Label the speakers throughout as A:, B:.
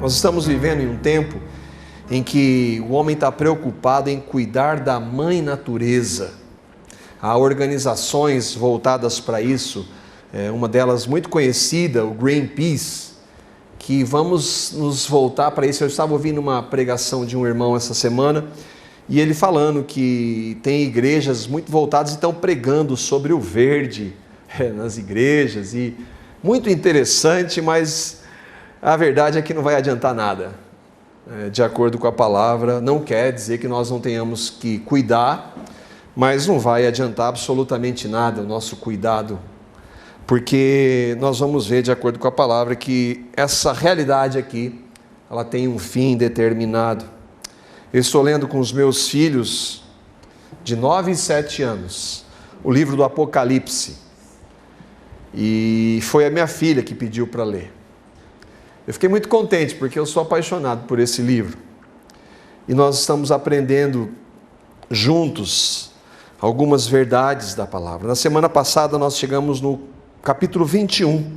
A: Nós estamos vivendo em um tempo em que o homem está preocupado em cuidar da mãe natureza. Há organizações voltadas para isso, uma delas muito conhecida, o Greenpeace, que vamos nos voltar para isso. Eu estava ouvindo uma pregação de um irmão essa semana, e ele falando que tem igrejas muito voltadas e estão pregando sobre o verde nas igrejas, e muito interessante, mas a verdade é que não vai adiantar nada. De acordo com a palavra, não quer dizer que nós não tenhamos que cuidar, mas não vai adiantar absolutamente nada o nosso cuidado, porque nós vamos ver, de acordo com a palavra, que essa realidade aqui, ela tem um fim determinado. Eu estou lendo com os meus filhos de 9 e 7 anos o livro do Apocalipse, e foi a minha filha que pediu para ler. Eu fiquei muito contente, porque eu sou apaixonado por esse livro, e nós estamos aprendendo juntos algumas verdades da palavra. Na semana passada nós chegamos no capítulo 21,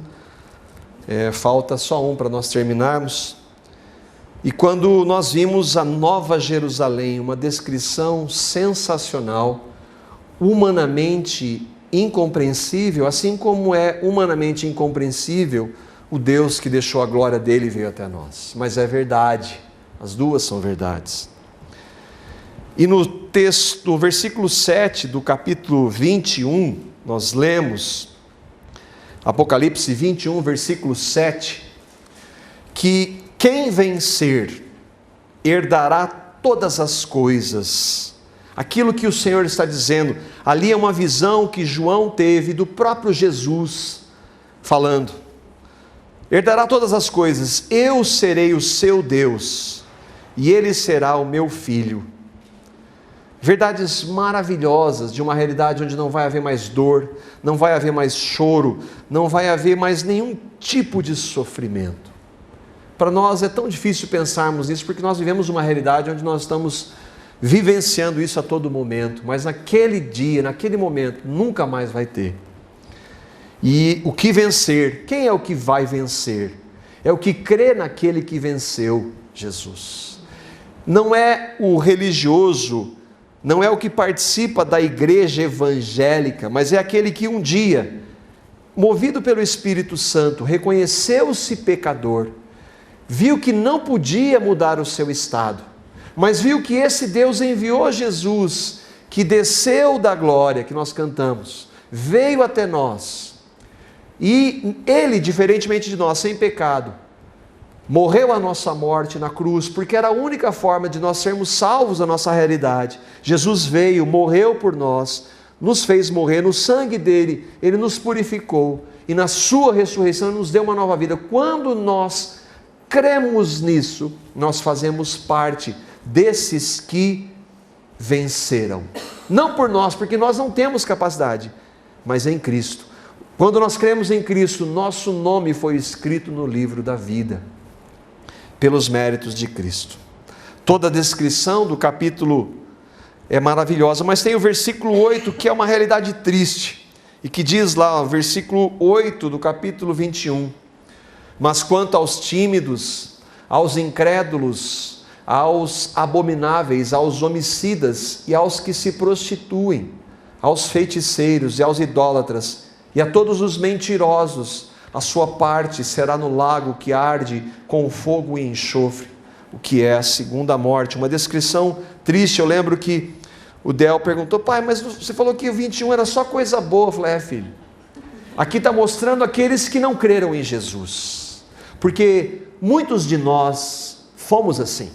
A: falta só um para nós terminarmos, e quando nós vimos a Nova Jerusalém, uma descrição sensacional, humanamente incompreensível, assim como é humanamente incompreensível o Deus que deixou a glória dele e veio até nós. Mas é verdade, as duas são verdades. E no texto, no versículo 7 do capítulo 21, nós lemos, Apocalipse 21, versículo 7, que quem vencer herdará todas as coisas. Aquilo que o Senhor está dizendo, ali é uma visão que João teve do próprio Jesus falando. Herdará todas as coisas, eu serei o seu Deus, e ele será o meu filho. Verdades maravilhosas de uma realidade onde não vai haver mais dor, não vai haver mais choro, não vai haver mais nenhum tipo de sofrimento. Para nós é tão difícil pensarmos nisso, porque nós vivemos uma realidade onde nós estamos vivenciando isso a todo momento, mas naquele dia, naquele momento, nunca mais vai ter. E o que vencer? Quem é o que vai vencer? É o que crê naquele que venceu, Jesus. Não é o religioso, não é o que participa da igreja evangélica, mas é aquele que um dia, movido pelo Espírito Santo, reconheceu-se pecador, viu que não podia mudar o seu estado, mas viu que esse Deus enviou Jesus, que desceu da glória, que nós cantamos, veio até nós, e ele, diferentemente de nós, sem pecado, morreu a nossa morte na cruz, porque era a única forma de nós sermos salvos da nossa realidade. Jesus veio, morreu por nós, nos fez morrer, no sangue dele, ele nos purificou, e na sua ressurreição ele nos deu uma nova vida. Quando nós cremos nisso, nós fazemos parte desses que venceram. Não por nós, porque nós não temos capacidade, mas em Cristo. Quando nós cremos em Cristo, nosso nome foi escrito no livro da vida, pelos méritos de Cristo. Toda a descrição do capítulo é maravilhosa, mas tem o versículo 8, que é uma realidade triste, e que diz lá, o versículo 8 do capítulo 21, mas quanto aos tímidos, aos incrédulos, aos abomináveis, aos homicidas e aos que se prostituem, aos feiticeiros e aos idólatras, e a todos os mentirosos, a sua parte será no lago que arde com fogo e enxofre, o que é a segunda morte. Uma descrição triste. Eu lembro que o Del perguntou: pai, mas você falou que o 21 era só coisa boa. Eu falei: filho, aqui está mostrando aqueles que não creram em Jesus, porque muitos de nós fomos assim,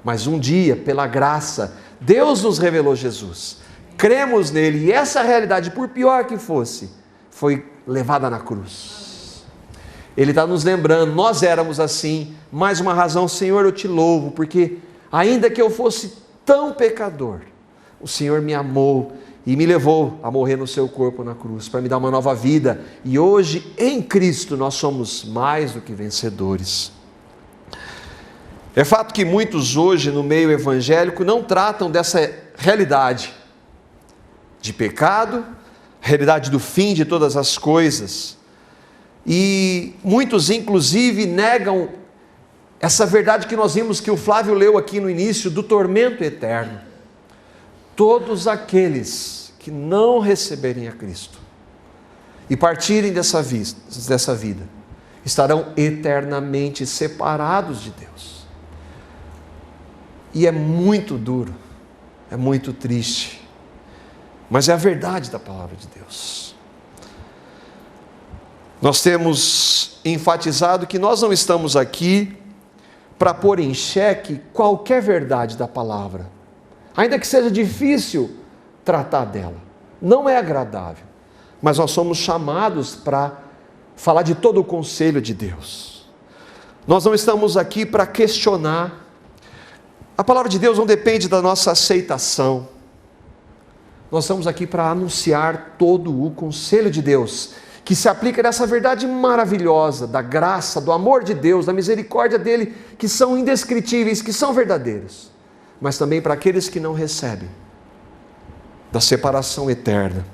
A: mas um dia, pela graça, Deus nos revelou Jesus, cremos nele, e essa realidade, por pior que fosse, foi levada na cruz. Ele está nos lembrando, nós éramos assim. Mais uma razão: Senhor, eu te louvo, porque ainda que eu fosse tão pecador, o Senhor me amou e me levou a morrer no seu corpo na cruz, para me dar uma nova vida, e hoje em Cristo nós somos mais do que vencedores. É fato que muitos hoje no meio evangélico não tratam dessa realidade de pecado, realidade do fim de todas as coisas, e muitos inclusive negam essa verdade que nós vimos que o Flávio leu aqui no início, do tormento eterno. Todos aqueles que não receberem a Cristo e partirem dessa vida, estarão eternamente separados de Deus. E é muito duro, é muito triste, mas é a verdade da palavra de Deus. Nós temos enfatizado que nós não estamos aqui para pôr em xeque qualquer verdade da palavra, ainda que seja difícil tratar dela, não é agradável, mas nós somos chamados para falar de todo o conselho de Deus. Nós não estamos aqui para questionar. A palavra de Deus não depende da nossa aceitação. Nós estamos aqui para anunciar todo o conselho de Deus, que se aplica nessa verdade maravilhosa, da graça, do amor de Deus, da misericórdia dele, que são indescritíveis, que são verdadeiros, mas também para aqueles que não recebem, da separação eterna.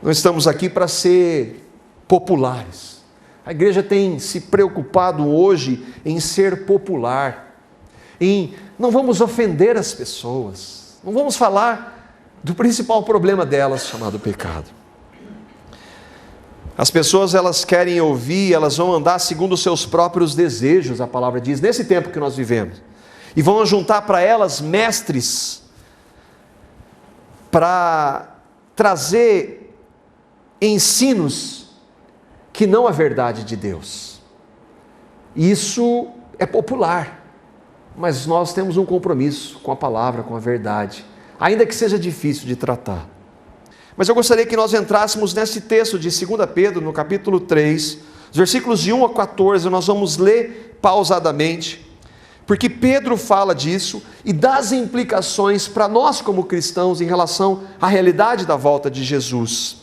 A: Não estamos aqui para ser populares. A igreja tem se preocupado hoje em ser popular, não vamos ofender as pessoas, não vamos falar do principal problema delas, chamado pecado. As pessoas, elas querem ouvir, elas vão andar segundo os seus próprios desejos, a palavra diz, nesse tempo que nós vivemos, e vão juntar para elas mestres para trazer ensinos que não a verdade de Deus. Isso é popular, mas nós temos um compromisso com a palavra, com a verdade, ainda que seja difícil de tratar. Mas eu gostaria que nós entrássemos nesse texto de 2 Pedro, no capítulo 3, os versículos de 1 a 14, nós vamos ler pausadamente, porque Pedro fala disso e das implicações para nós como cristãos em relação à realidade da volta de Jesus.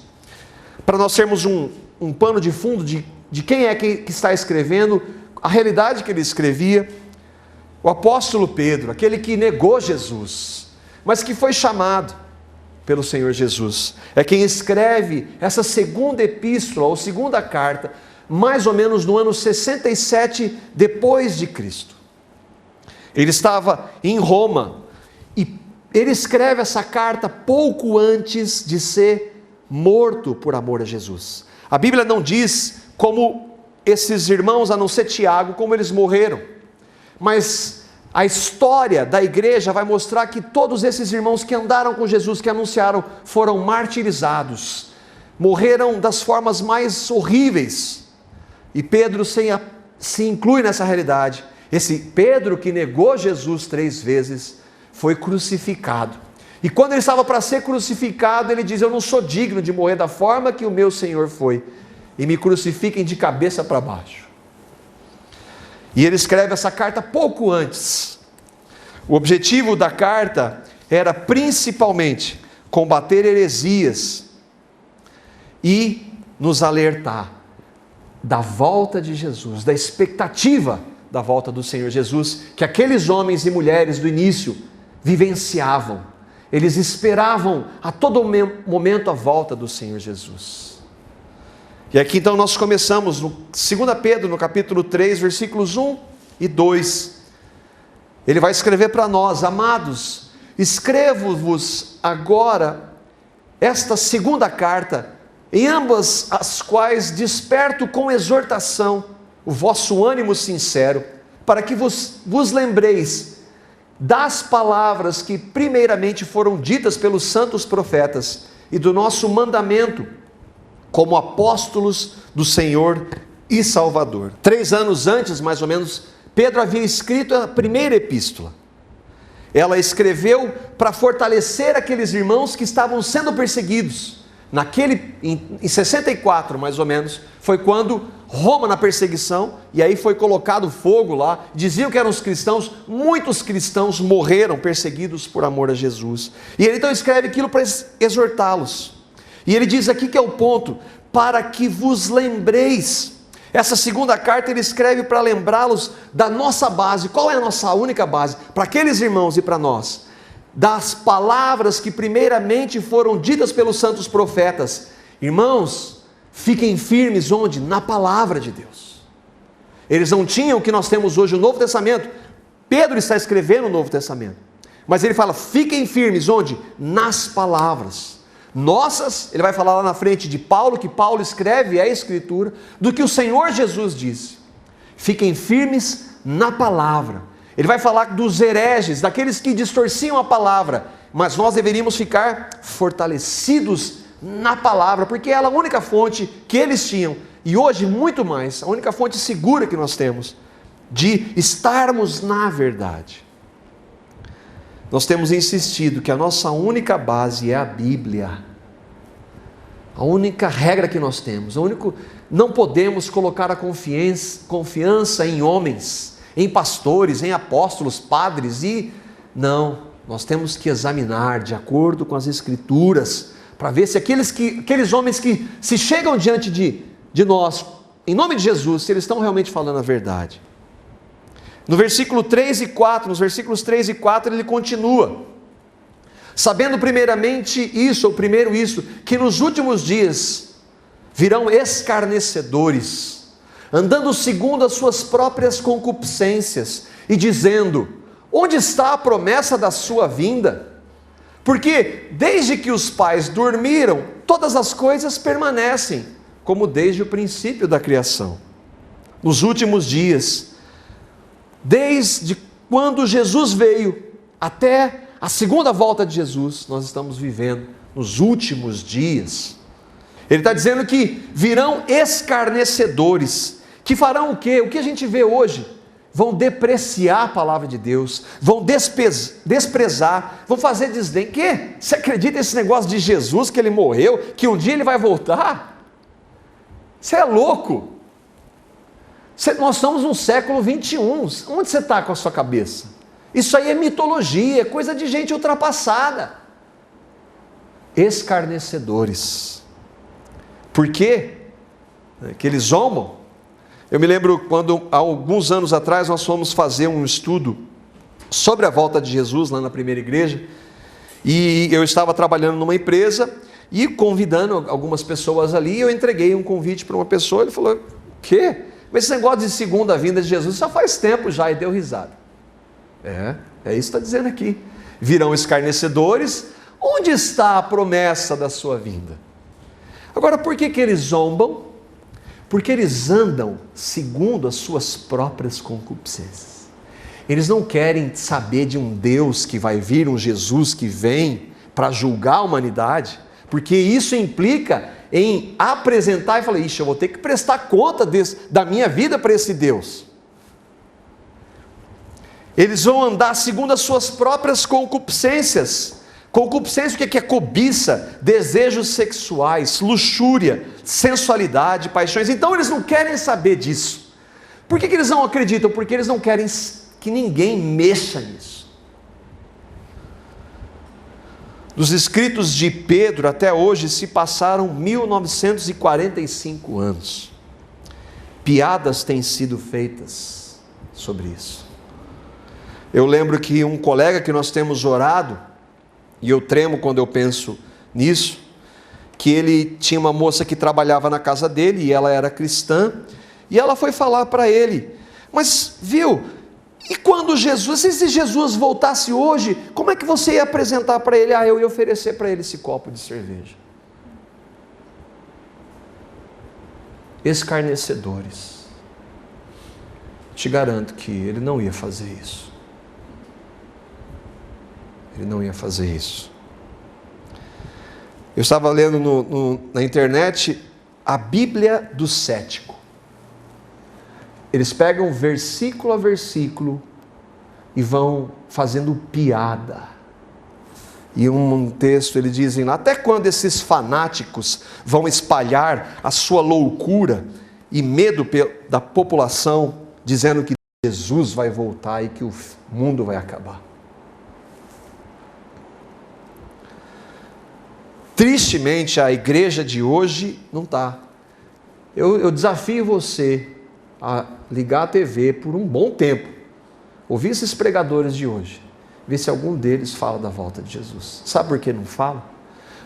A: Para nós termos um pano de fundo de quem é que está escrevendo, a realidade que ele escrevia. O apóstolo Pedro, aquele que negou Jesus, mas que foi chamado pelo Senhor Jesus, é quem escreve essa segunda epístola, ou segunda carta, mais ou menos no ano 67 depois de Cristo. Ele estava em Roma, e ele escreve essa carta pouco antes de ser morto por amor a Jesus. A Bíblia não diz como esses irmãos, a não ser Tiago, como eles morreram, mas a história da igreja vai mostrar que todos esses irmãos que andaram com Jesus, que anunciaram, foram martirizados, morreram das formas mais horríveis, e Pedro se inclui nessa realidade. Esse Pedro que negou Jesus 3 vezes, foi crucificado, e quando ele estava para ser crucificado, ele diz: eu não sou digno de morrer da forma que o meu Senhor foi, e me crucifiquem de cabeça para baixo. E ele escreve essa carta pouco antes. O objetivo da carta era principalmente combater heresias e nos alertar da volta de Jesus, da expectativa da volta do Senhor Jesus, que aqueles homens e mulheres do início vivenciavam. Eles esperavam a todo momento a volta do Senhor Jesus. E aqui então nós começamos no 2 Pedro, no capítulo 3, versículos 1 e 2. Ele vai escrever para nós: amados, escrevo-vos agora esta segunda carta, em ambas as quais desperto com exortação o vosso ânimo sincero, para que vos lembreis das palavras que primeiramente foram ditas pelos santos profetas, e do nosso mandamento como apóstolos do Senhor e Salvador. 3 anos antes, mais ou menos, Pedro havia escrito a primeira epístola. Ela escreveu para fortalecer aqueles irmãos que estavam sendo perseguidos. Em 64, mais ou menos, foi quando Roma na perseguição, e aí foi colocado fogo lá, diziam que eram os cristãos, muitos cristãos morreram perseguidos por amor a Jesus. E ele então escreve aquilo para exortá-los. E ele diz aqui que é o ponto: para que vos lembreis. Essa segunda carta ele escreve para lembrá-los da nossa base. Qual é a nossa única base? Para aqueles irmãos e para nós: das palavras que primeiramente foram ditas pelos santos profetas. Irmãos, fiquem firmes onde? Na palavra de Deus. Eles não tinham o que nós temos hoje, o Novo Testamento. Pedro está escrevendo o Novo Testamento. Mas ele fala, fiquem firmes, onde? Nas palavras. Nossas, ele vai falar lá na frente de Paulo, que Paulo escreve a Escritura, do que o Senhor Jesus disse. Fiquem firmes na palavra. Ele vai falar dos hereges, daqueles que distorciam a palavra, mas nós deveríamos ficar fortalecidos na palavra, porque ela é a única fonte que eles tinham, e hoje muito mais, a única fonte segura que nós temos, de estarmos na verdade. Nós temos insistido que a nossa única base é a Bíblia, a única regra que nós temos, não podemos colocar a confiança em homens, em pastores, em apóstolos, padres, não, nós temos que examinar de acordo com as Escrituras, para ver se aqueles homens que se chegam diante de nós, em nome de Jesus, se eles estão realmente falando a verdade. No versículo 3 e 4, nos versículos 3 e 4, ele continua, sabendo primeiramente isso, ou primeiro isso, que nos últimos dias virão escarnecedores, andando segundo as suas próprias concupiscências, e dizendo, onde está a promessa da sua vinda? Porque desde que os pais dormiram, todas as coisas permanecem, como desde o princípio da criação. Nos últimos dias, desde quando Jesus veio, até a segunda volta de Jesus, nós estamos vivendo nos últimos dias. Ele está dizendo que virão escarnecedores, que farão o quê? O que a gente vê hoje? Vão depreciar a palavra de Deus, vão desprezar, vão fazer desdém. Que? Você acredita nesse negócio de Jesus, que ele morreu, que um dia ele vai voltar? Você é louco. Nós estamos no século 21, onde você está com a sua cabeça? Isso aí é mitologia, é coisa de gente ultrapassada. Escarnecedores. Por quê? Que eles zombam. Eu me lembro quando, há alguns anos atrás, nós fomos fazer um estudo sobre a volta de Jesus lá na primeira igreja, e eu estava trabalhando numa empresa e convidando algumas pessoas ali, e eu entreguei um convite para uma pessoa, ele falou, o quê? Mas esse negócio de segunda vinda de Jesus já faz tempo já, e deu risada. É isso que está dizendo aqui. Virão escarnecedores, onde está a promessa da sua vinda? Agora, por que eles zombam? Porque eles andam segundo as suas próprias concupiscências. Eles não querem saber de um Deus que vai vir, um Jesus que vem para julgar a humanidade, porque isso implica em apresentar e falar, eu vou ter que prestar conta da minha vida para esse Deus. Eles vão andar segundo as suas próprias concupiscências. Concupiscência, o que é cobiça? Desejos sexuais, luxúria, sensualidade, paixões. Então eles não querem saber disso. Por que eles não acreditam? Porque eles não querem que ninguém mexa nisso. Dos escritos de Pedro até hoje se passaram 1945 anos. Piadas têm sido feitas sobre isso. Eu lembro que um colega que nós temos orado, e eu tremo quando eu penso nisso, que ele tinha uma moça que trabalhava na casa dele, e ela era cristã, e ela foi falar para ele, mas viu, e quando Jesus, se Jesus voltasse hoje, como é que você ia apresentar para ele? Eu ia oferecer para ele esse copo de cerveja. Escarnecedores. Te garanto que ele não ia fazer isso. Ele não ia fazer isso. Eu estava lendo na internet a Bíblia do cético. Eles pegam versículo a versículo e vão fazendo piada. E um texto eles dizem lá, até quando esses fanáticos vão espalhar a sua loucura e medo da população, dizendo que Jesus vai voltar e que o mundo vai acabar. Tristemente, a igreja de hoje não está. Eu desafio você a ligar a TV por um bom tempo, ouvir esses pregadores de hoje, ver se algum deles fala da volta de Jesus. Sabe por que não fala?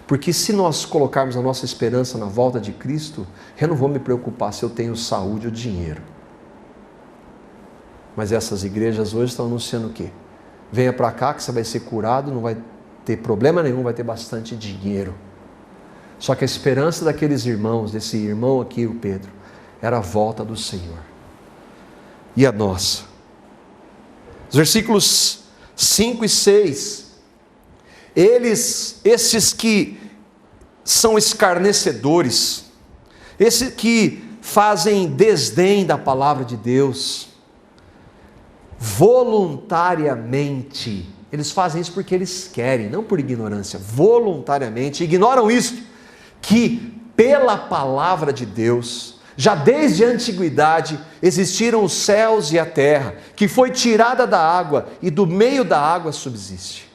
A: Porque se nós colocarmos a nossa esperança na volta de Cristo, eu não vou me preocupar se eu tenho saúde ou dinheiro. Mas essas igrejas hoje estão anunciando o quê? Venha para cá que você vai ser curado, não vai ter problema nenhum, vai ter bastante dinheiro. Só que a esperança daqueles irmãos, desse irmão aqui, o Pedro, era a volta do Senhor. E a nossa? Os versículos 5 e 6. Esses que são escarnecedores, esses que fazem desdém da palavra de Deus, voluntariamente, eles fazem isso porque eles querem, não por ignorância, voluntariamente, ignoram isto, que pela palavra de Deus, já desde a antiguidade, existiram os céus e a terra, que foi tirada da água e do meio da água subsiste,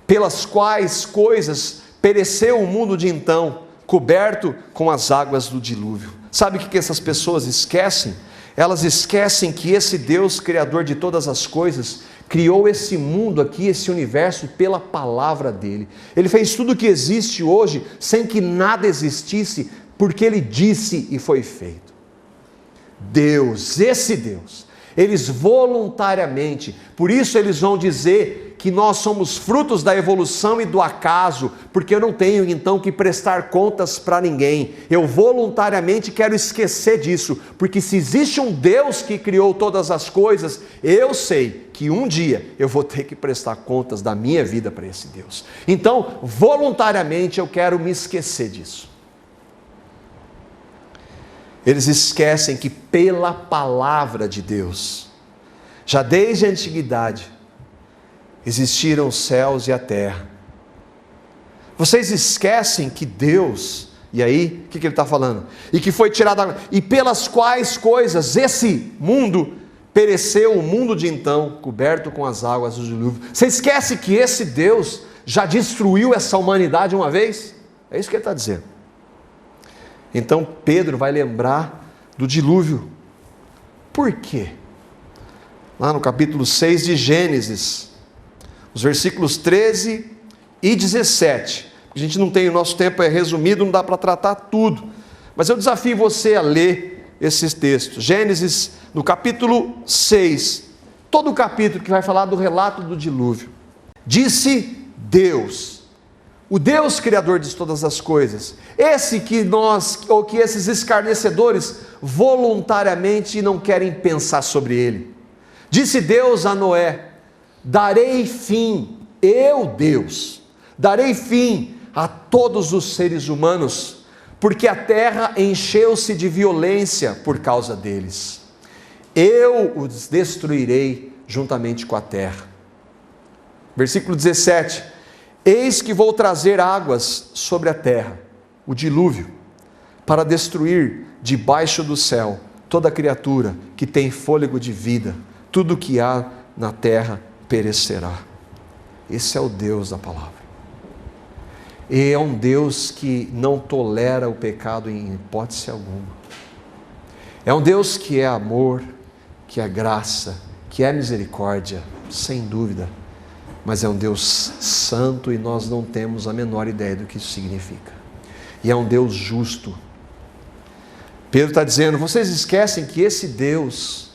A: pelas quais coisas pereceu o mundo de então, coberto com as águas do dilúvio. Sabe o que essas pessoas esquecem? Elas esquecem que esse Deus, Criador de todas as coisas, criou esse mundo aqui, esse universo, pela palavra dele. Ele fez tudo o que existe hoje, sem que nada existisse, porque ele disse e foi feito. Deus, esse Deus, eles voluntariamente, por isso eles vão dizer que nós somos frutos da evolução e do acaso, porque eu não tenho então que prestar contas para ninguém, eu voluntariamente quero esquecer disso, porque se existe um Deus que criou todas as coisas, eu sei que um dia eu vou ter que prestar contas da minha vida para esse Deus, então voluntariamente eu quero me esquecer disso. Eles esquecem que pela palavra de Deus, já desde a antiguidade, existiram os céus e a terra. Vocês esquecem que Deus, e aí, o que ele está falando? E que foi tirado da... E pelas quais coisas esse mundo pereceu, o mundo de então, coberto com as águas do dilúvio. Você esquece que esse Deus já destruiu essa humanidade uma vez? É isso que ele está dizendo. Então Pedro vai lembrar do dilúvio. Por quê? Lá no capítulo 6 de Gênesis, os versículos 13 e 17. A gente não tem, o nosso tempo é resumido, não dá para tratar tudo. Mas eu desafio você a ler esses textos. Gênesis, no capítulo 6, todo o capítulo que vai falar do relato do dilúvio. Disse Deus, o Deus Criador de todas as coisas, esse que nós, ou que esses escarnecedores voluntariamente não querem pensar sobre ele. Disse Deus a Noé: darei fim, eu Deus, darei fim a todos os seres humanos, porque a terra encheu-se de violência por causa deles. Eu os destruirei juntamente com a terra. Versículo 17. Eis que vou trazer águas sobre a terra, o dilúvio, para destruir debaixo do céu toda criatura que tem fôlego de vida, tudo que há na terra perecerá. Esse é o Deus da palavra. E é um Deus que não tolera o pecado em hipótese alguma. É um Deus que é amor, que é graça, que é misericórdia, sem dúvida. Mas é um Deus santo e nós não temos a menor ideia do que isso significa. E é um Deus justo. Pedro está dizendo, vocês esquecem que esse Deus,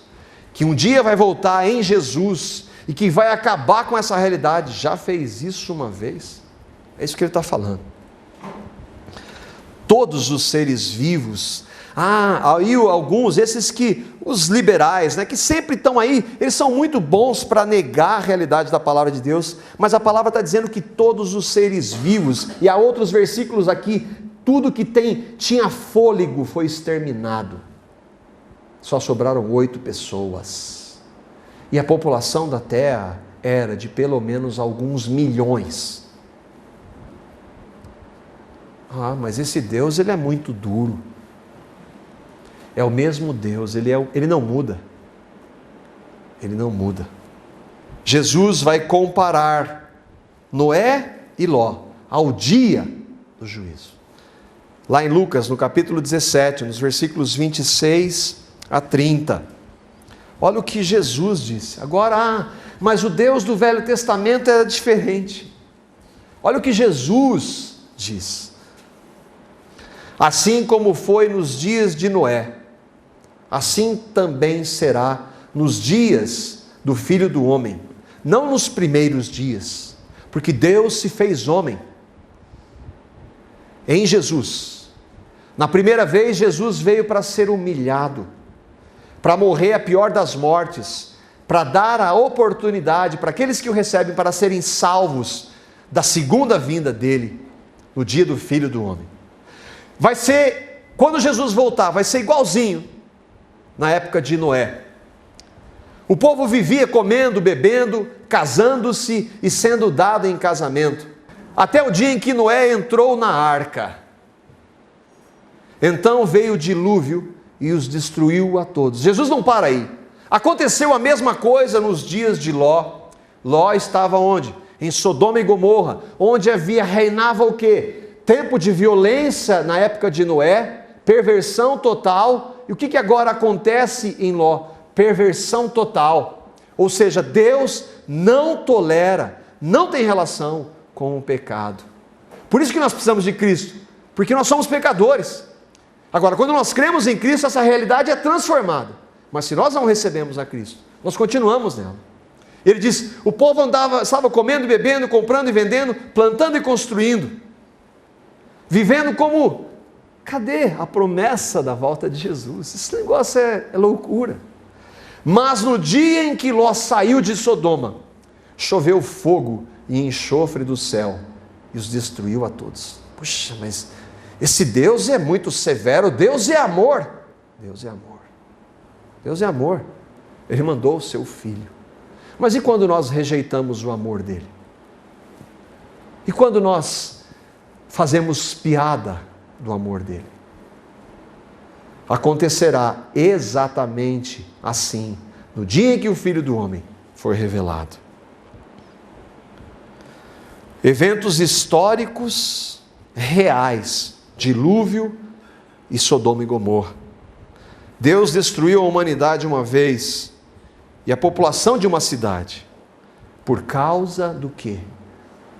A: que um dia vai voltar em Jesus e que vai acabar com essa realidade, já fez isso uma vez? É isso que ele está falando. Todos os seres vivos, aí alguns, esses que, os liberais, que sempre estão aí, eles são muito bons para negar a realidade da palavra de Deus, mas a palavra está dizendo que todos os seres vivos, e há outros versículos aqui, tudo que tinha fôlego foi exterminado. Só sobraram 8 pessoas. E a população da terra era de pelo menos alguns milhões. Mas esse Deus, ele é muito duro. É o mesmo Deus, ele não muda. Ele não muda. Jesus vai comparar Noé e Ló ao dia do juízo. Lá em Lucas, no capítulo 17, nos versículos 26 a 30. Olha o que Jesus disse. Agora, mas o Deus do Velho Testamento era diferente. Olha o que Jesus diz. Assim como foi nos dias de Noé, assim também será nos dias do Filho do Homem, não nos primeiros dias, porque Deus se fez homem em Jesus. Na primeira vez, Jesus veio para ser humilhado, para morrer a pior das mortes, para dar a oportunidade para aqueles que o recebem para serem salvos da segunda vinda dele, no dia do Filho do Homem. Vai ser, quando Jesus voltar, vai ser igualzinho na época de Noé. O povo vivia comendo, bebendo, casando-se e sendo dado em casamento, até o dia em que Noé entrou na arca. Então veio o dilúvio e os destruiu a todos. Jesus não para aí. Aconteceu a mesma coisa nos dias de Ló. Ló estava onde? Em Sodoma e Gomorra, onde reinava o quê? Tempo de violência na época de Noé, perversão total. E o que agora acontece em Ló? Perversão total. Ou seja, Deus não tolera, não tem relação com o pecado. Por isso que nós precisamos de Cristo, porque nós somos pecadores. Agora, quando nós cremos em Cristo, essa realidade é transformada. Mas se nós não recebemos a Cristo, nós continuamos nela. Ele diz, o povo estava comendo e bebendo, comprando e vendendo, plantando e construindo, vivendo como, cadê a promessa da volta de Jesus? Esse negócio é loucura. Mas no dia em que Ló saiu de Sodoma, choveu fogo e enxofre do céu e os destruiu a todos. Puxa, mas esse Deus é muito severo. Deus é amor. Deus é amor. Deus é amor. Ele mandou o seu Filho. Mas e quando nós rejeitamos o amor dele? E quando nós fazemos piada do amor dele? Acontecerá exatamente assim, no dia em que o Filho do Homem for revelado. Eventos históricos reais, dilúvio e Sodoma e Gomorra. Deus destruiu a humanidade uma vez e a população de uma cidade por causa do quê?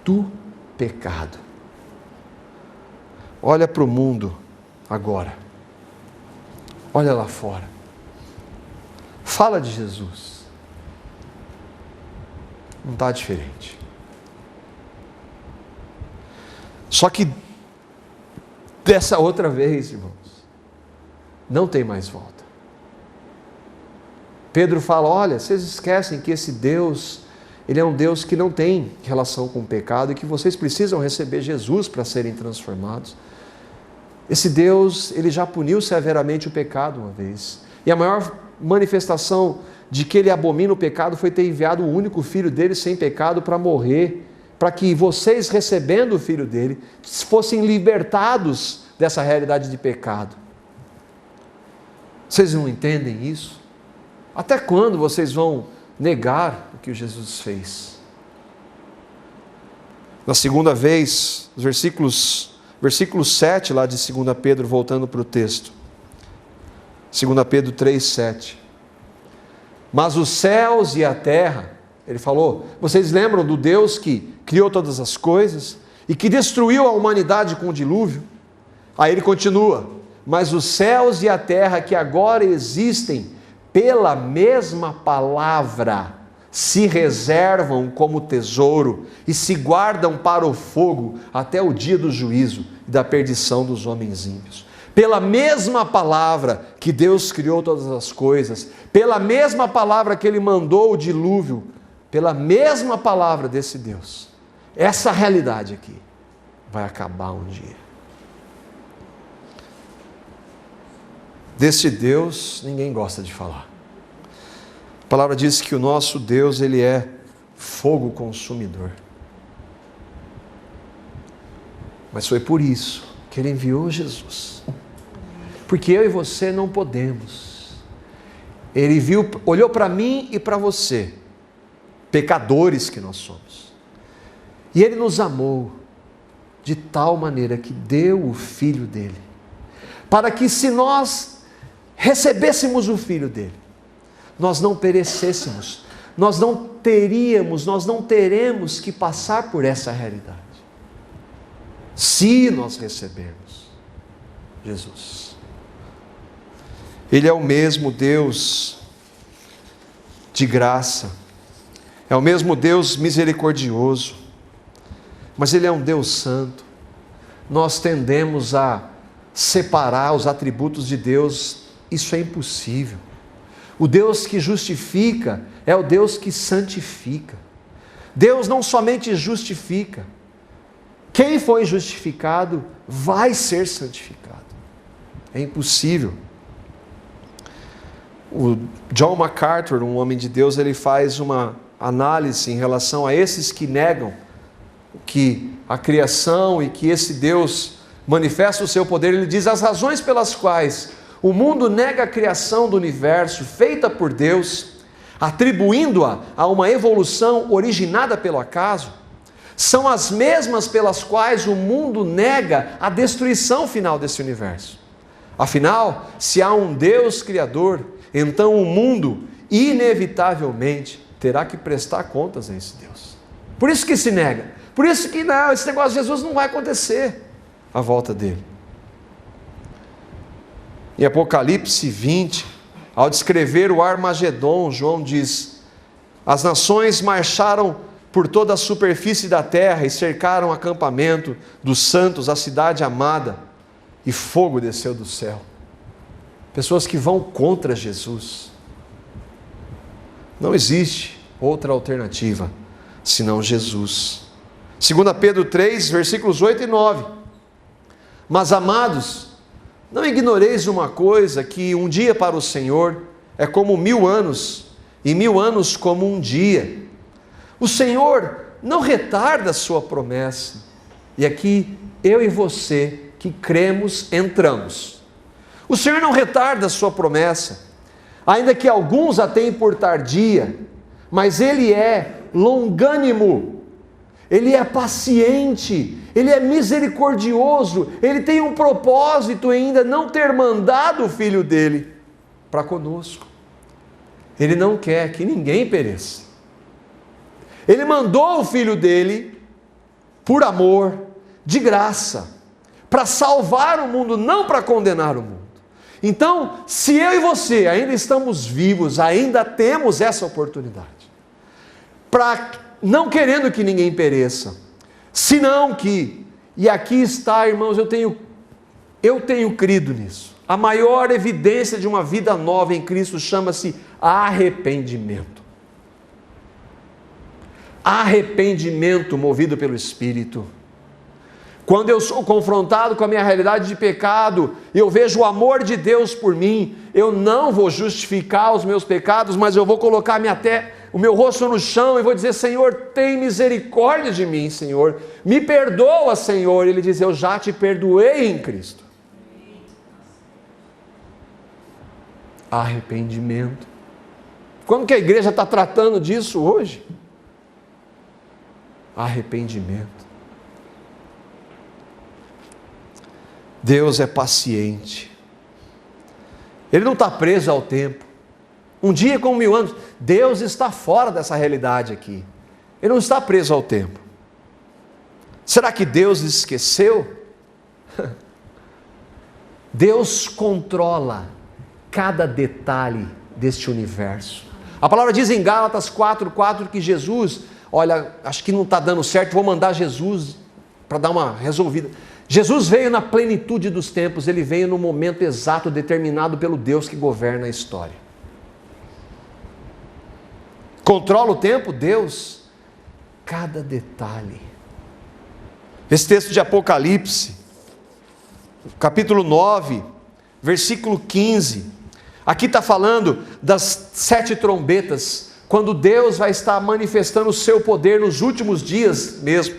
A: Do pecado. Olha para o mundo agora. Olha lá fora. Fala de Jesus. Não está diferente. Só que dessa outra vez, irmãos, não tem mais volta. Pedro fala, olha, vocês esquecem que esse Deus, ele é um Deus que não tem relação com o pecado e que vocês precisam receber Jesus para serem transformados. Esse Deus, ele já puniu severamente o pecado uma vez. E a maior manifestação de que ele abomina o pecado foi ter enviado o único filho dele sem pecado para morrer, para que vocês, recebendo o filho dele, fossem libertados dessa realidade de pecado. Vocês não entendem isso? Até quando vocês vão negar o que Jesus fez? Na segunda vez, os versículo 7 lá de 2 Pedro, voltando para o texto. 2 Pedro 3, 7. Mas os céus e a terra, ele falou, vocês lembram do Deus que criou todas as coisas e que destruiu a humanidade com o dilúvio? Aí ele continua, mas os céus e a terra que agora existem pela mesma palavra se reservam como tesouro e se guardam para o fogo até o dia do juízo e da perdição dos homens ímpios. Pela mesma palavra que Deus criou todas as coisas, pela mesma palavra que Ele mandou o dilúvio, pela mesma palavra desse Deus, essa realidade aqui vai acabar um dia. Desse Deus ninguém gosta de falar. A palavra diz que o nosso Deus, ele é fogo consumidor. Mas foi por isso que ele enviou Jesus. Porque eu e você não podemos. Ele olhou para mim e para você, pecadores que nós somos. E ele nos amou de tal maneira que deu o Filho dele, para que se nós recebêssemos o Filho dele, nós não perecêssemos, nós não teremos que passar por essa realidade, se nós recebermos Jesus. Ele é o mesmo Deus de graça. É o mesmo Deus misericordioso, mas Ele é um Deus santo. Nós tendemos a separar os atributos de Deus, isso é impossível. O Deus que justifica é o Deus que santifica. Deus não somente justifica, quem foi justificado vai ser santificado. É impossível. O John MacArthur, um homem de Deus, ele faz uma análise em relação a esses que negam que a criação e que esse Deus manifesta o seu poder. Ele diz: as razões pelas quais o mundo nega a criação do universo feita por Deus, atribuindo-a a uma evolução originada pelo acaso, são as mesmas pelas quais o mundo nega a destruição final desse universo. Afinal, se há um Deus criador, então o mundo inevitavelmente terá que prestar contas a esse Deus. Por isso que se nega. Por isso que não, esse negócio de Jesus não vai acontecer à volta dele. Em Apocalipse 20, ao descrever o Armagedon, João diz: as nações marcharam por toda a superfície da terra e cercaram o acampamento dos santos, a cidade amada, e fogo desceu do céu. Pessoas que vão contra Jesus. Não existe outra alternativa senão Jesus. 2 Pedro 3, versículos 8 e 9. Mas, amados, não ignoreis uma coisa, que um dia para o Senhor é como 1000 anos, e 1000 anos como um dia. O Senhor não retarda a sua promessa. E aqui, eu e você, que cremos, entramos. O Senhor não retarda a sua promessa, ainda que alguns a tenham por tardia, mas Ele é longânimo, Ele é paciente, Ele é misericordioso, Ele tem um propósito em ainda não ter mandado o Filho dEle para conosco. Ele não quer que ninguém pereça. Ele mandou o Filho dEle por amor, de graça, para salvar o mundo, não para condenar o mundo. Então, se eu e você ainda estamos vivos, ainda temos essa oportunidade, para não querendo que ninguém pereça, senão que, e aqui está, irmãos, eu tenho crido nisso, a maior evidência de uma vida nova em Cristo chama-se arrependimento. Arrependimento movido pelo Espírito. Quando eu sou confrontado com a minha realidade de pecado, eu vejo o amor de Deus por mim, eu não vou justificar os meus pecados, mas eu vou colocar o meu rosto no chão e vou dizer: Senhor, tem misericórdia de mim, Senhor, me perdoa, Senhor. Ele diz: eu já te perdoei em Cristo. Arrependimento. Como que a igreja está tratando disso hoje? Arrependimento. Deus é paciente. Ele não está preso ao tempo. Um dia como 1000 anos. Deus está fora dessa realidade aqui. Ele não está preso ao tempo. Será que Deus esqueceu? Deus controla cada detalhe deste universo. A palavra diz em Gálatas 4:4 que Jesus, olha, acho que não está dando certo, vou mandar Jesus para dar uma resolvida. Jesus veio na plenitude dos tempos, Ele veio no momento exato determinado pelo Deus que governa a história. Controla o tempo? Deus, cada detalhe. Esse texto de Apocalipse, capítulo 9, versículo 15, aqui está falando das 7 trombetas, quando Deus vai estar manifestando o seu poder nos últimos dias mesmo.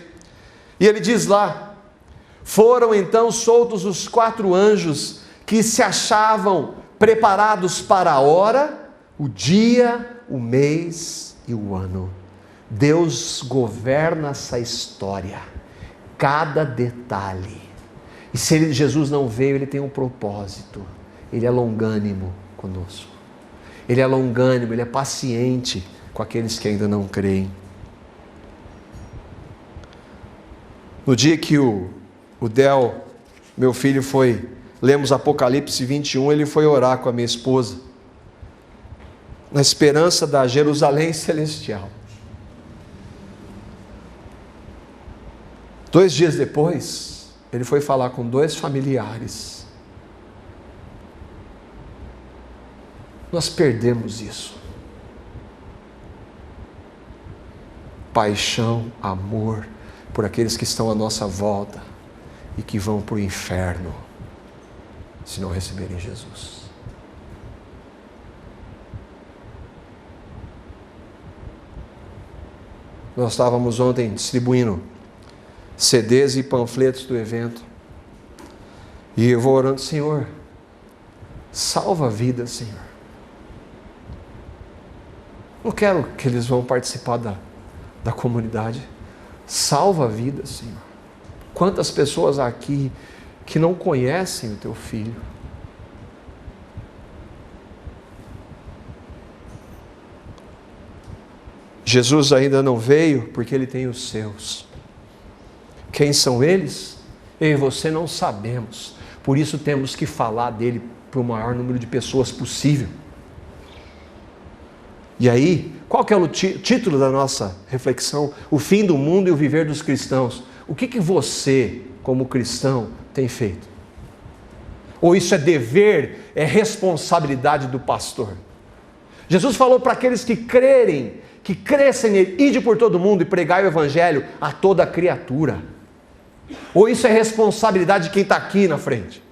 A: E Ele diz lá: foram então soltos os 4 anjos que se achavam preparados para a hora, o dia, o mês e o ano. Deus governa essa história, cada detalhe. E se Jesus não veio, Ele tem um propósito. Ele é longânimo conosco. Ele é longânimo, Ele é paciente com aqueles que ainda não creem. No dia que o Del, meu filho, lemos Apocalipse 21, ele foi orar com a minha esposa. na esperança da Jerusalém celestial. 2 dias depois, ele foi falar com 2 familiares. Nós perdemos isso. Paixão, amor por aqueles que estão à nossa volta e que vão para o inferno se não receberem Jesus. Nós estávamos ontem distribuindo CDs e panfletos do evento. E eu vou orando: Senhor, salva a vida, Senhor. Não quero que eles vão participar da comunidade. Salva a vida, Senhor. Quantas pessoas aqui que não conhecem o Teu Filho. Jesus ainda não veio porque Ele tem os seus. Quem são eles? Eu e você não sabemos. Por isso temos que falar dele para o maior número de pessoas possível. E aí, qual que é o título da nossa reflexão? O fim do mundo e o viver dos cristãos. O que você, como cristão, tem feito? Ou isso é dever, é responsabilidade do pastor? Jesus falou para aqueles que crerem, que crescem nele: ide por todo mundo e pregai o evangelho a toda criatura. Ou isso é responsabilidade de quem está aqui na frente?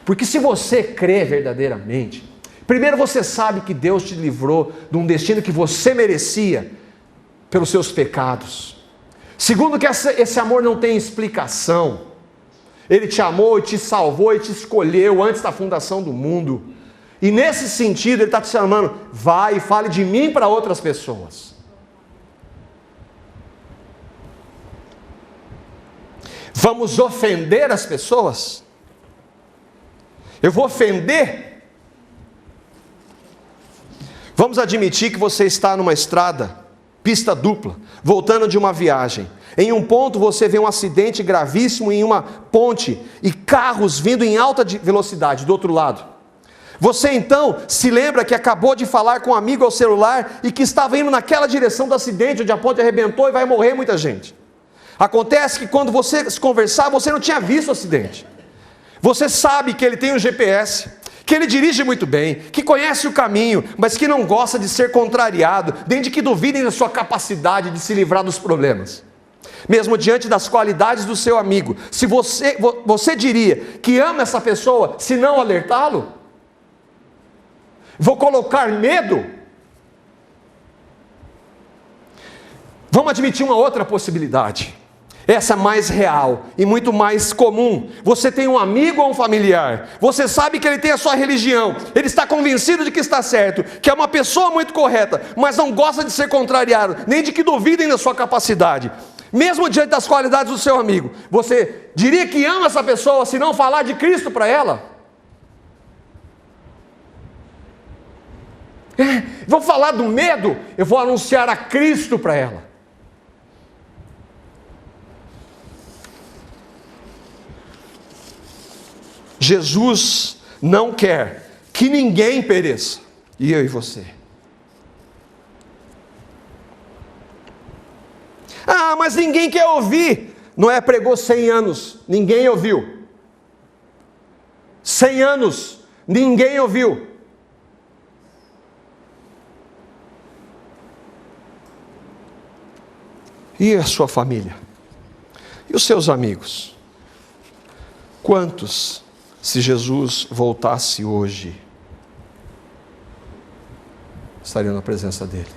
A: Porque se você crê verdadeiramente, primeiro você sabe que Deus te livrou de um destino que você merecia pelos seus pecados. Segundo, que esse amor não tem explicação. Ele te amou e te salvou e te escolheu antes da fundação do mundo. E nesse sentido Ele está te chamando: vai e fale de mim para outras pessoas. Vamos ofender as pessoas? Eu vou ofender? Vamos admitir que você está numa estrada, pista dupla, voltando de uma viagem. Em um ponto você vê um acidente gravíssimo em uma ponte e carros vindo em alta velocidade do outro lado. Você então se lembra que acabou de falar com um amigo ao celular e que estava indo naquela direção do acidente onde a ponte arrebentou e vai morrer muita gente. Acontece que quando você se conversar, você não tinha visto o acidente. Você sabe que ele tem um GPS, que ele dirige muito bem, que conhece o caminho, mas que não gosta de ser contrariado, nem de que duvidem da sua capacidade de se livrar dos problemas. Mesmo diante das qualidades do seu amigo, se você diria que ama essa pessoa, se não alertá-lo? Vou colocar medo? Vamos admitir uma outra possibilidade. Essa é mais real e muito mais comum. Você tem um amigo ou um familiar, você sabe que ele tem a sua religião, ele está convencido de que está certo, que é uma pessoa muito correta, mas não gosta de ser contrariado, nem de que duvidem da sua capacidade. Mesmo diante das qualidades do seu amigo, você diria que ama essa pessoa se não falar de Cristo para ela? Vou falar do medo, eu vou anunciar a Cristo para ela. Jesus não quer que ninguém pereça, e eu e você. Ah, mas ninguém quer ouvir. Noé pregou 100 anos, ninguém ouviu. 100 anos, ninguém ouviu. E a sua família? E os seus amigos? Quantos, se Jesus voltasse hoje, estariam na presença dele?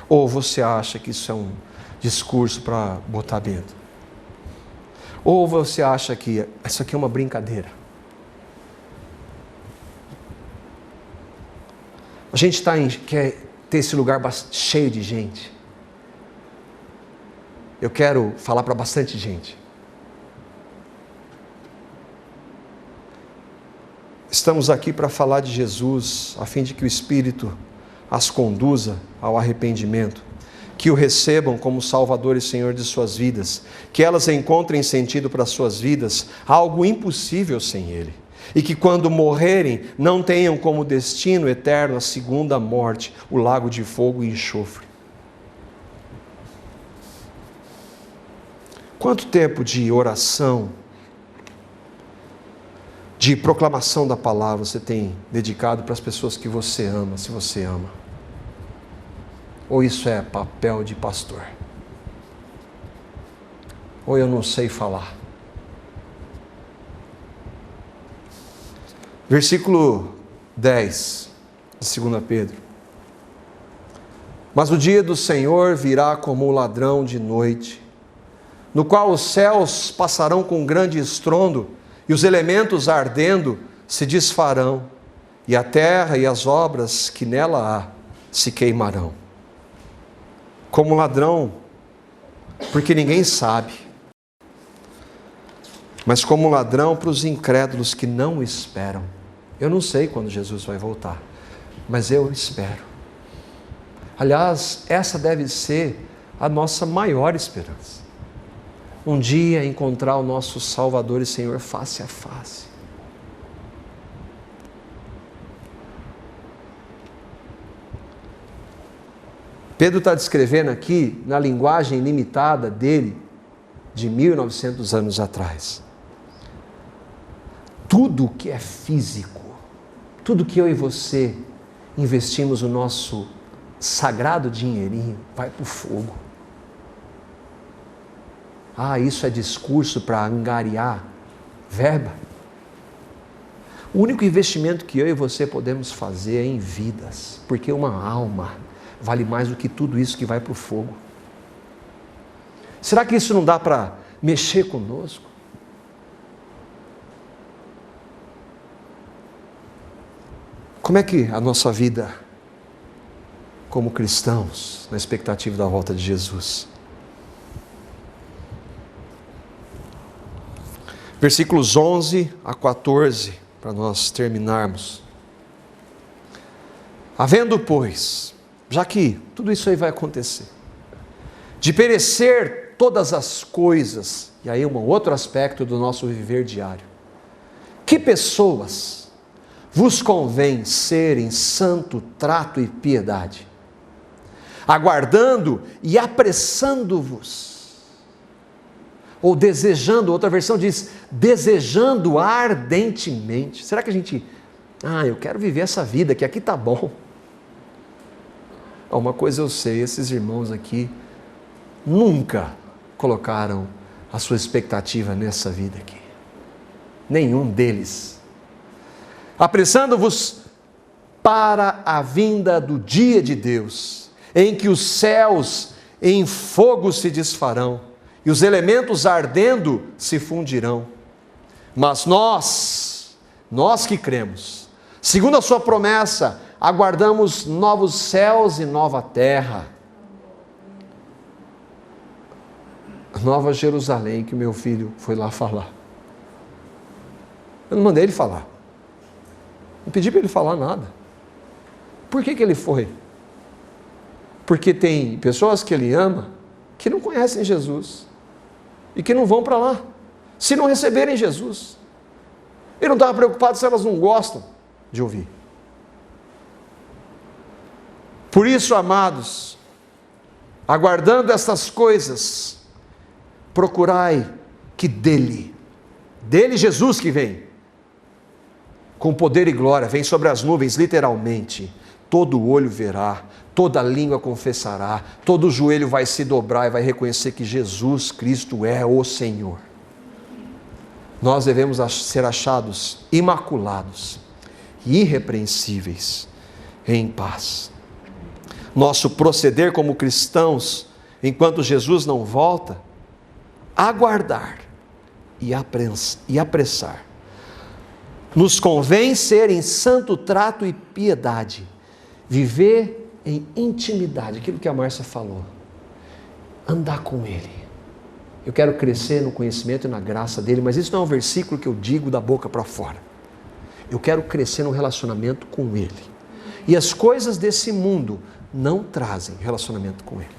A: Ou você acha que isso é um discurso para botar medo? Ou você acha que isso aqui é uma brincadeira? A gente quer ter esse lugar cheio de gente. Eu quero falar para bastante gente. Estamos aqui para falar de Jesus, a fim de que o Espírito as conduza ao arrependimento, que o recebam como Salvador e Senhor de suas vidas, que elas encontrem sentido para suas vidas, algo impossível sem Ele. e que quando morrerem não tenham como destino eterno a segunda morte, o lago de fogo e enxofre. Quanto tempo de oração, de proclamação da palavra você tem dedicado para as pessoas que você ama, se você ama? Ou isso é papel de pastor? Ou eu não sei falar? Versículo 10 de 2 Pedro. Mas o dia do Senhor virá como um ladrão de noite, no qual os céus passarão com grande estrondo, e os elementos ardendo se desfarão, e a terra e as obras que nela há se queimarão. Como ladrão, porque ninguém sabe, mas como ladrão para os incrédulos que não esperam. Eu não sei quando Jesus vai voltar, mas eu espero. Aliás, essa deve ser a nossa maior esperança. Um dia encontrar o nosso Salvador e Senhor face a face. Pedro está descrevendo aqui, na linguagem limitada dele, de 1900 anos atrás. Tudo que é físico, tudo que eu e você investimos o nosso sagrado dinheirinho, vai para o fogo. Ah, isso é discurso para angariar verba? O único investimento que eu e você podemos fazer é em vidas, porque uma alma vale mais do que tudo isso que vai para o fogo. Será que isso não dá para mexer conosco? Como é que a nossa vida, como cristãos, na expectativa da volta de Jesus? Versículos 11 a 14, para nós terminarmos. Havendo, pois, já que tudo isso aí vai acontecer, de perecer todas as coisas, e aí um outro aspecto do nosso viver diário, que pessoas vos convém serem santo trato e piedade, aguardando e apressando-vos, ou desejando, outra versão diz, desejando ardentemente. Será que a gente, eu quero viver essa vida, que aqui está bom. Uma coisa eu sei, esses irmãos aqui nunca colocaram a sua expectativa nessa vida aqui. Nenhum deles. Apressando-vos para a vinda do dia de Deus, em que os céus em fogo se desfarão, e os elementos ardendo se fundirão. Mas nós que cremos, segundo a sua promessa, aguardamos novos céus e nova terra. Nova Jerusalém, que meu filho foi lá falar. Eu não mandei ele falar. Não pedi para ele falar nada. Por que ele foi? Porque tem pessoas que ele ama que não conhecem Jesus e que não vão para lá se não receberem Jesus. Ele não estava preocupado se elas não gostam de ouvir. Por isso, amados, aguardando estas coisas, procurai que dele Jesus que vem, com poder e glória, vem sobre as nuvens, literalmente, todo olho verá, toda língua confessará, todo joelho vai se dobrar e vai reconhecer que Jesus Cristo é o Senhor. Nós devemos ser achados imaculados, irrepreensíveis, em paz. Nosso proceder como cristãos, enquanto Jesus não volta, aguardar e apressar. Nos convém ser em santo trato e piedade, viver em intimidade, aquilo que a Márcia falou, andar com Ele. Eu quero crescer no conhecimento e na graça dEle, mas isso não é um versículo que eu digo da boca para fora. Eu quero crescer no relacionamento com Ele. E as coisas desse mundo não trazem relacionamento com Ele.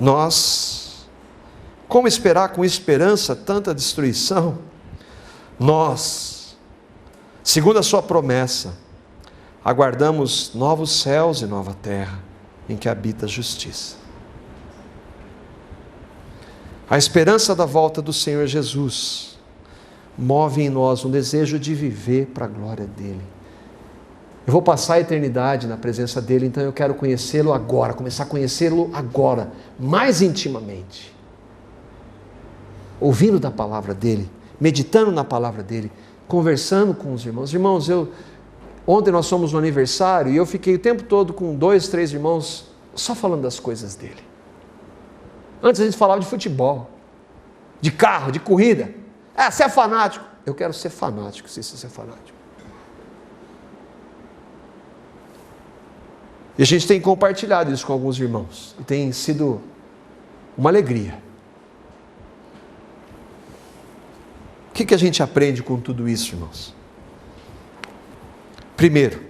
A: Nós Como esperar com esperança tanta destruição? Nós, segundo a sua promessa, aguardamos novos céus e nova terra, em que habita a justiça. A esperança da volta do Senhor Jesus move em nós um desejo de viver para a glória dEle. Eu vou passar a eternidade na presença dEle, então eu quero conhecê-lo agora, começar a conhecê-lo agora, mais intimamente. Ouvindo da palavra dEle, meditando na palavra dEle, conversando com os irmãos. Irmãos, ontem nós fomos no aniversário e eu fiquei o tempo todo com 2, 3 irmãos só falando das coisas dEle. Antes a gente falava de futebol, de carro, de corrida. Você é fanático. Eu quero ser fanático, se você é fanático. E a gente tem compartilhado isso com alguns irmãos. E tem sido uma alegria. O que a gente aprende com tudo isso, irmãos? Primeiro,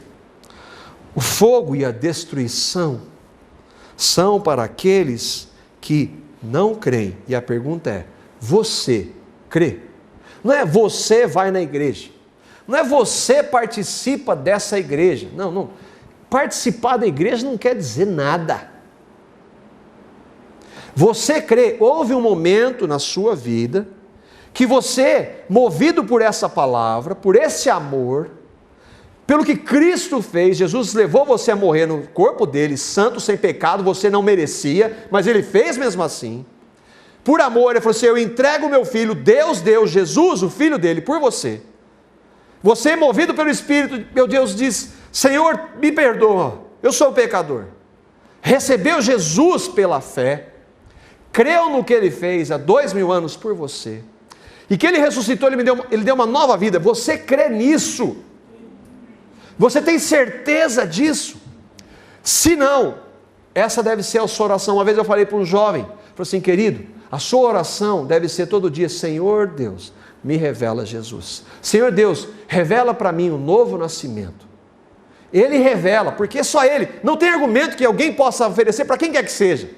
A: o fogo e a destruição são para aqueles que não creem. E a pergunta é: você crê? Não é você vai na igreja. Não é você participa dessa igreja. Não. Participar da igreja não quer dizer nada. Você crê. Houve um momento na sua vida que você, movido por essa palavra, por esse amor, pelo que Cristo fez, Jesus levou você a morrer no corpo dele, santo, sem pecado, você não merecia, mas ele fez mesmo assim. Por amor, ele falou assim: eu entrego o meu filho, Deus deu Jesus, o filho dele, por você. Você, movido pelo Espírito, meu Deus, diz: Senhor, me perdoa, eu sou pecador. Recebeu Jesus pela fé, creu no que ele fez há 2000 anos por você, e que ele ressuscitou, ele deu uma nova vida. Você crê nisso? Você tem certeza disso? Se não, essa deve ser a sua oração. Uma vez eu falei para um jovem, falei assim: querido, a sua oração deve ser todo dia: Senhor Deus, me revela Jesus. Senhor Deus, revela para mim o novo nascimento. Ele revela, porque só Ele, não tem argumento que alguém possa oferecer para quem quer que seja,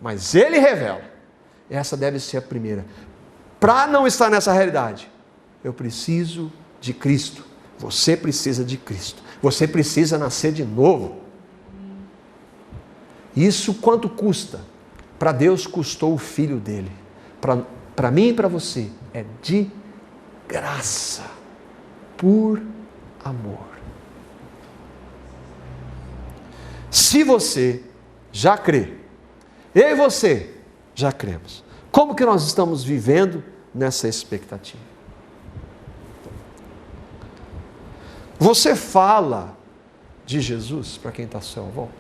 A: mas Ele revela. Essa deve ser a primeira. Para não estar nessa realidade, eu preciso de Cristo. Você precisa de Cristo. Você precisa nascer de novo. Isso quanto custa? Para Deus custou o Filho dele. Para mim e para você é de graça, por amor. Se você já crê, eu e você já cremos, como que nós estamos vivendo nessa expectativa? Você fala de Jesus para quem está à sua volta?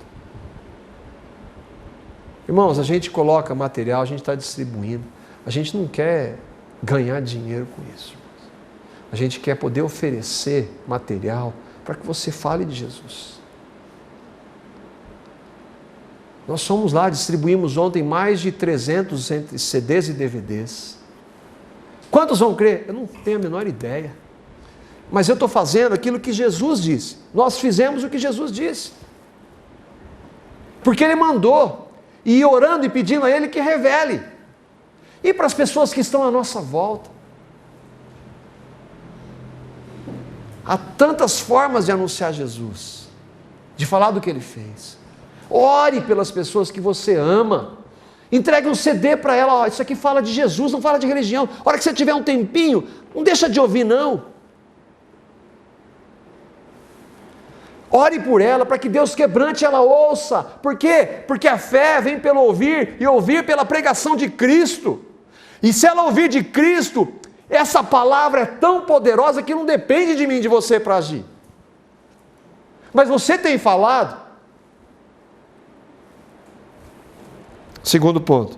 A: Irmãos, a gente coloca material, a gente está distribuindo, a gente não quer ganhar dinheiro com isso. A gente quer poder oferecer material para que você fale de Jesus. Nós fomos lá, distribuímos ontem mais de 300 entre CDs e DVDs. Quantos vão crer? Eu não tenho a menor ideia. Mas eu estou fazendo aquilo que Jesus disse. Nós fizemos o que Jesus disse. Porque Ele mandou. E orando e pedindo a Ele que revele. E para as pessoas que estão à nossa volta. Há tantas formas de anunciar Jesus. De falar do que Ele fez. Ore pelas pessoas que você ama. Entregue um CD para ela. Ó, isso aqui fala de Jesus, não fala de religião. A hora que você tiver um tempinho, não deixa de ouvir não. Ore por ela, para que Deus quebrante ela ouça. Por quê? Porque a fé vem pelo ouvir, e ouvir pela pregação de Cristo. E se ela ouvir de Cristo, essa palavra é tão poderosa que não depende de mim, de você para agir. Mas você tem falado. Segundo ponto.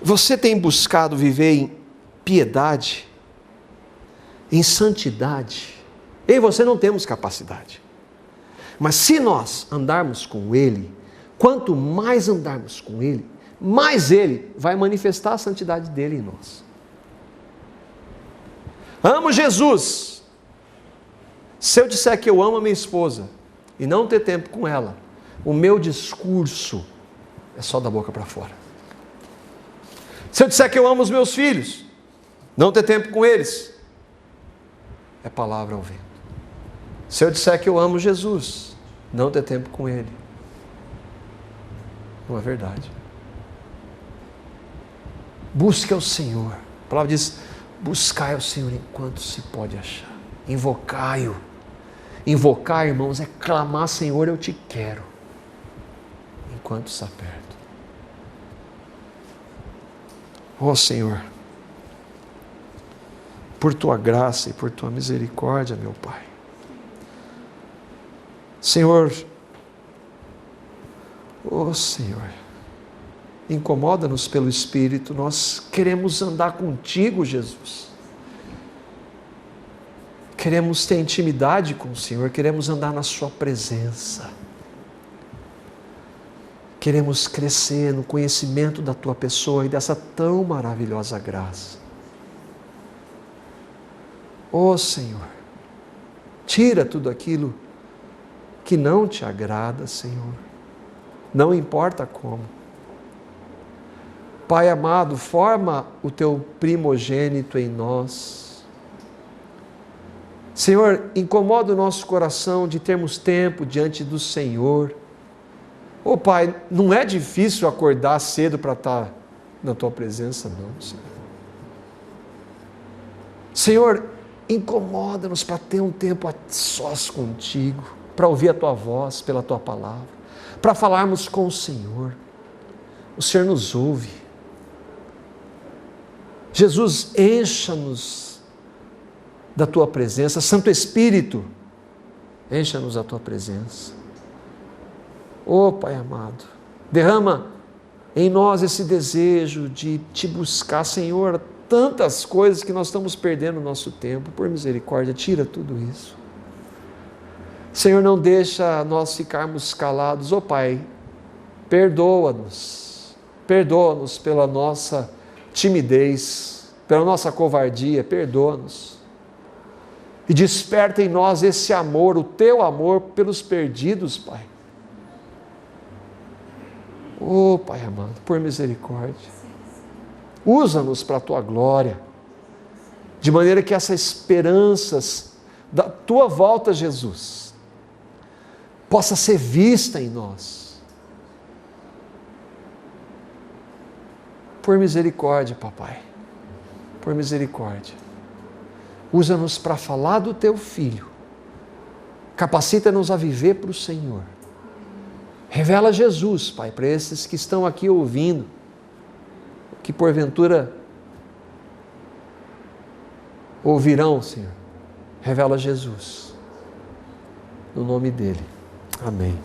A: Você tem buscado viver em piedade, em santidade. Eu e você não temos capacidade. Mas se nós andarmos com Ele, quanto mais andarmos com Ele, mais Ele vai manifestar a santidade dEle em nós. Amo Jesus. Se eu disser que eu amo a minha esposa e não ter tempo com ela, o meu discurso é só da boca para fora. Se eu disser que eu amo os meus filhos, não ter tempo com eles, é palavra ao vento. Se eu disser que eu amo Jesus, não ter tempo com Ele, não é verdade. Busque ao Senhor. A palavra diz, buscai ao Senhor enquanto se pode achar. Invocai-o. Invocar, irmãos, é clamar, Senhor, eu te quero, enquanto está perto. Ó Senhor, por Tua graça e por Tua misericórdia, meu Pai. Senhor, ó Senhor, incomoda-nos pelo Espírito, nós queremos andar contigo, Jesus. Queremos ter intimidade com o Senhor, queremos andar na Sua presença. Queremos crescer no conhecimento da Tua pessoa e dessa tão maravilhosa graça. Ó Senhor, tira tudo aquilo que não Te agrada, Senhor. Não importa como. Pai amado, forma o Teu primogênito em nós. Senhor, incomoda o nosso coração de termos tempo diante do Senhor. Ô Pai, não é difícil acordar cedo para estar na Tua presença, não, Senhor. Senhor, incomoda-nos para ter um tempo a sós contigo, para ouvir a Tua voz pela Tua palavra, para falarmos com o Senhor. O Senhor nos ouve. Jesus, encha-nos da Tua presença. Santo Espírito, encha-nos da Tua presença. Ó Pai amado, derrama em nós esse desejo de Te buscar, Senhor, tantas coisas que nós estamos perdendo o nosso tempo. Por misericórdia, tira tudo isso. Senhor, não deixa nós ficarmos calados. Ó Pai, perdoa-nos pela nossa timidez, pela nossa covardia, perdoa-nos. E desperta em nós esse amor, o Teu amor pelos perdidos, Pai. Oh, Pai amado, por misericórdia, usa-nos para a Tua glória, de maneira que essas esperanças da Tua volta, Jesus, possa ser vista em nós. Por misericórdia, Papai, por misericórdia, usa-nos para falar do Teu Filho, capacita-nos a viver para o Senhor. Revela Jesus, Pai, para esses que estão aqui ouvindo, que porventura ouvirão, Senhor. Revela Jesus, no nome dEle. Amém.